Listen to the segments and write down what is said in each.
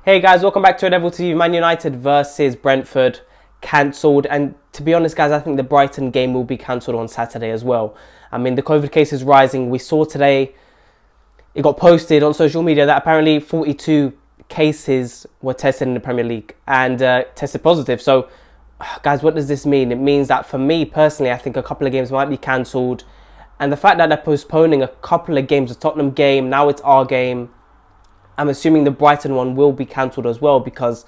Hey guys, welcome back to Devil TV. Man United versus Brentford cancelled, and to be honest guys, I think the Brighton game will be cancelled on Saturday as well. I mean, the COVID case is rising. We saw today, it got posted on social media that apparently 42 cases were tested in the Premier League and tested positive. So guys, what does this mean? It means that for me personally, I think a couple of games might be cancelled, and the fact that they're postponing a couple of games, the Tottenham game, now it's our game, I'm assuming the Brighton one will be cancelled as well because,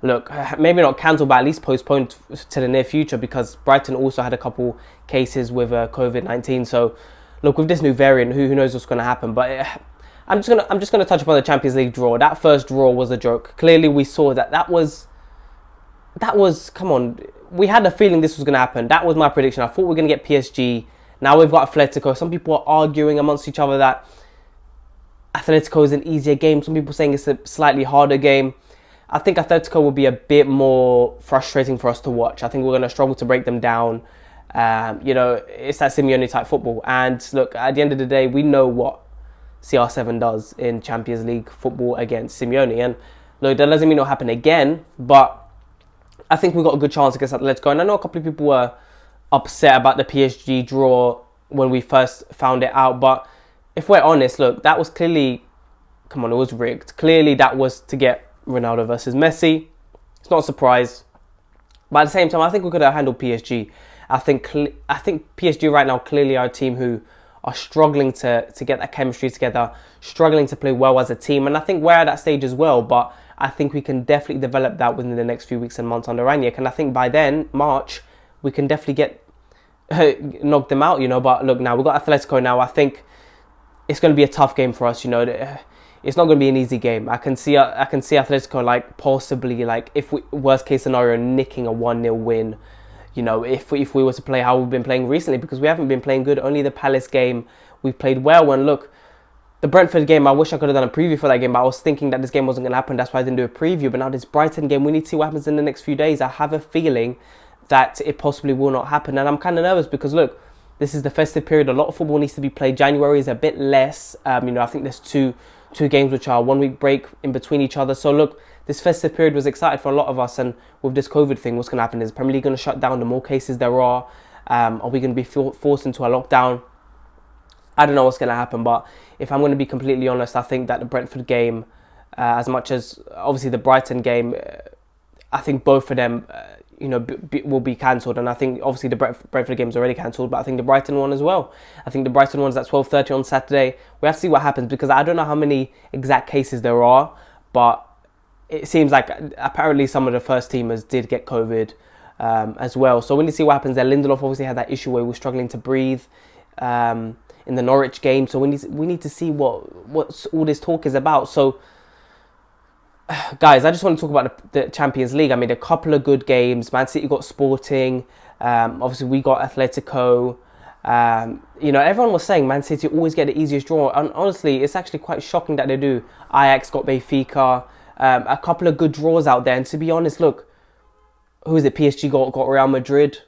look, maybe not cancelled, but at least postponed to the near future because Brighton also had a couple cases with COVID-19. So, look, with this new variant, who knows what's going to happen? But I'm just gonna touch upon the Champions League draw. That first draw was a joke. Clearly, we saw that was. Come on, we had a feeling this was going to happen. That was my prediction. I thought we were going to get PSG. Now we've got Atletico. Some people are arguing amongst each other that Atletico is an easier game. Some people saying it's a slightly harder game. I think Atletico will be a bit more frustrating for us to watch. I think we're going to struggle to break them down. It's that Simeone type football. And look, at the end of the day, we know what CR7 does in Champions League football against Simeone. And look, that doesn't mean it'll happen again, but I think we've got a good chance against Atletico. And I know a couple of people were upset about the PSG draw when we first found it out, but if we're honest, look, that was clearly, it was rigged. Clearly that was to get Ronaldo versus Messi. It's not a surprise. But at the same time, I think we could have handled PSG. I think PSG right now clearly are a team who are struggling to get that chemistry together, struggling to play well as a team. And I think we're at that stage as well. But I think we can definitely develop that within the next few weeks and months under Ranić. And I think by then, March, we can definitely knock them out, But look, now we've got Atletico now. I think it's going to be a tough game for us, It's not going to be an easy game. I can see Atletico possibly if we, worst case scenario, nicking a 1-0 win. If we were to play how we've been playing recently, because we haven't been playing good. Only the Palace game we played well. And look, the Brentford game, I wish I could have done a preview for that game, but I was thinking that this game wasn't going to happen. That's why I didn't do a preview. But now this Brighton game, we need to see what happens in the next few days. I have a feeling that it possibly will not happen, and I'm kind of nervous because look, this is the festive period. A lot of football needs to be played. January is a bit less. I think there's two games which are 1 week break in between each other. So look, this festive period was excited for a lot of us. And with this COVID thing, what's going to happen is Premier League going to shut down. The more cases there are we going to be forced into a lockdown? I don't know what's going to happen. But if I'm going to be completely honest, I think that the Brentford game, as much as obviously the Brighton game, I think both of them will be cancelled. And I think obviously the Brentford game is already cancelled, but I think the Brighton one as well. I think the Brighton one is at 12:30 on Saturday. We have to see what happens because I don't know how many exact cases there are, but it seems like apparently some of the first teamers did get COVID as well. So we need to see what happens there. Lindelof obviously had that issue where he was struggling to breathe in the Norwich game. So we need to see what all this talk is about. So guys, I just want to talk about the Champions League. I mean, a couple of good games. Man City got Sporting. Obviously, we got Atletico. Everyone was saying Man City always get the easiest draw. And honestly, it's actually quite shocking that they do. Ajax got Benfica. A couple of good draws out there. And to be honest, look, who is it? PSG got Real Madrid.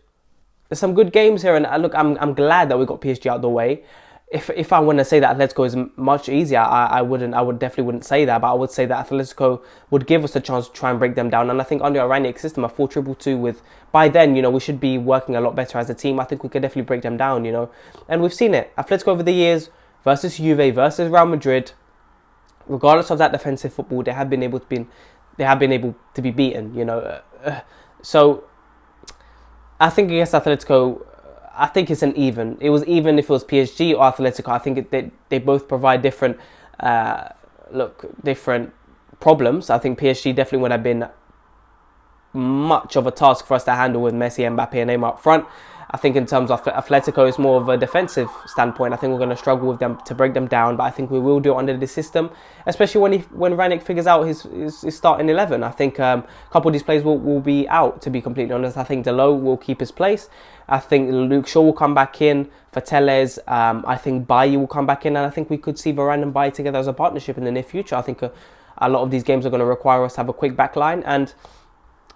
There's some good games here. And look, I'm glad that we got PSG out of the way. If I want to say that Atletico is much easier, I definitely wouldn't say that, but I would say that Atletico would give us a chance to try and break them down. And I think under our Ranić system, a 4-2-2 with, by then, we should be working a lot better as a team. I think we could definitely break them down, And we've seen it. Atletico over the years versus Juve versus Real Madrid, regardless of that defensive football, they have been able to be beaten, So I think against Atletico, I think it's an even. It was even if it was PSG or Atletico. I think they both provide different problems. I think PSG definitely would have been much of a task for us to handle with Messi, Mbappe and Neymar up front. I think in terms of Atletico, it's more of a defensive standpoint. I think we're going to struggle with them to break them down, but I think we will do it under this system, especially when Ranić figures out his starting 11. I think a couple of these players will be out, to be completely honest. I think Delo will keep his place. I think Luke Shaw will come back in for Telles. I think Bailly will come back in, and I think we could see Varane and Bailly together as a partnership in the near future. I think a lot of these games are going to require us to have a quick back line, and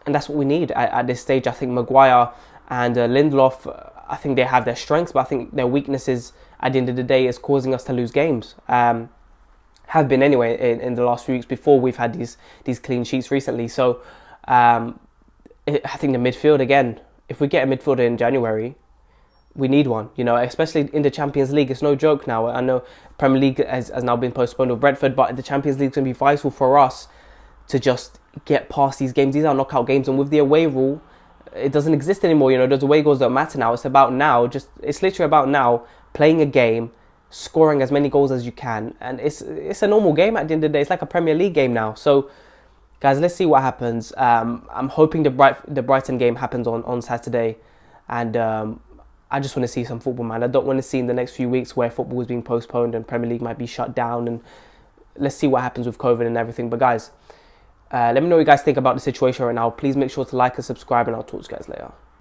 that's what we need at this stage. I think Maguire and Lindelof, I think they have their strengths, but I think their weaknesses at the end of the day is causing us to lose games. have been anyway in the last few weeks before we've had these clean sheets recently. So I think the midfield again. If we get a midfielder in January, we need one. You know, especially in the Champions League. It's no joke now. I know Premier League has now been postponed with Brentford, but the Champions League is going to be vital for us to just get past these games. These are knockout games, and with the away rule, it doesn't exist anymore. You know, those away goals don't matter now. It's about now. It's literally about now playing a game, scoring as many goals as you can, and it's a normal game at the end of the day. It's like a Premier League game now. So, guys, let's see what happens. I'm hoping the Brighton game happens on Saturday, and I just want to see some football, man. I don't want to see in the next few weeks where football is being postponed and Premier League might be shut down, and let's see what happens with COVID and everything. But guys, let me know what you guys think about the situation right now. Please make sure to like and subscribe, and I'll talk to you guys later.